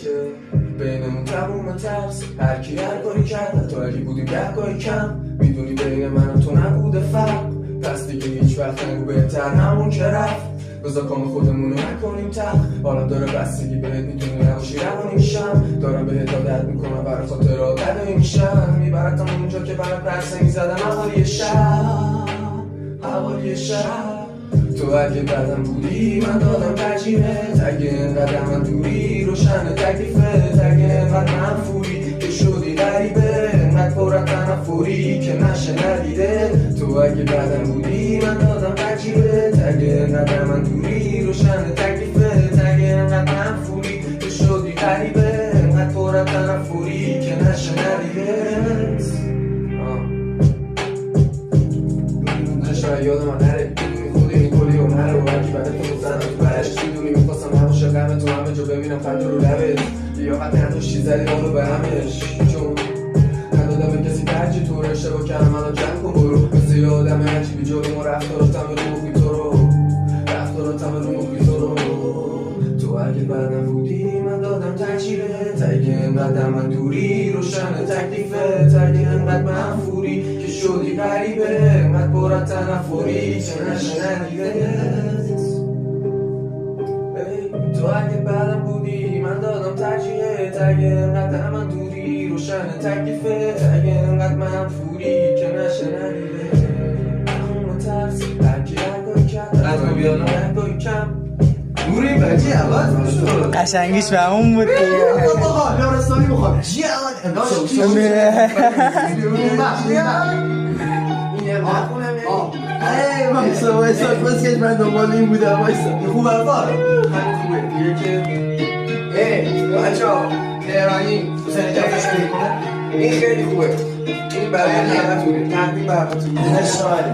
که بینمون تموم ترس هر کی هر کاری کرد، تو اگه بودیم گهگاهی کم میدونی بین من و تو نبوده فرق، پس دیگه هیچ وقت نگو بهتر همون که رفت، بذار کام خودمونو نکنیم تق، حالا داره بستگی بهت میدونی نباشی روانی میشم، دارم بهت عادت میکنم برای خاطرات بدایی میشم، میبرتم اونجا که برات پرسه میزدم حوالی شب تو اگه بدم بودی من دادم ترجیحت، اگه اینقدر من دوری روشن تکلیفت، اگه اینقدر منفوری که شدی غریبه، اینقدر پرت تنفری که نشه ندیده، تو اگه بدم بودی من دادم ترجیحت، اگه اینقدر من دوری روشن تکلیفت، اگه اینقدر منفوری که شدی غریبه، اینقدر پرت تنفری که نشه ندیده. شاید یاد من نره خودی این کلی و نره و هرکی بده تو بزنم تو برش میدونی میخواستم نباشه غم تو همه جا ببینم خنده رو لبت، لیاقت نداشتی زدی حالو به همش، چون ندادم به کسی ترجیح تو رو اشتباه کردم منو جمع کن برو، مثل یه آدم عجیبی جلوم و رفتاراتم رو مخی تو رو، رفتاراتم رو مخی تو رو، تو اگه بدم بودی من دادم ترجیحت، اگه اینقدر من دوری روشن تکلیفت، اگه اینقدر منفوری که شدی غریبه، اینقدر پرت تنفری که نشه ندیدت، تو اگه بدم بودی من دادم ترجیحت، اگه اینقدر من دوری روشن تکلیفت، اگه اینقدر منفوری که نشه ندیدت، همون ترس هرکی هرگاهی کرد از ما بیانم هرگاهی کم نوری بچی عوض میشد قشنگیش به همون بود دیگه. آقا لارستانی بخوام جیان وایسا بس که من دنبال این بودم وایسا خوب الفار خیلی خوبه دیگه که بچه ها تهرانی حسین جفتش میکنه این خیلی خوبه، این برای همتونه تقدیم براتون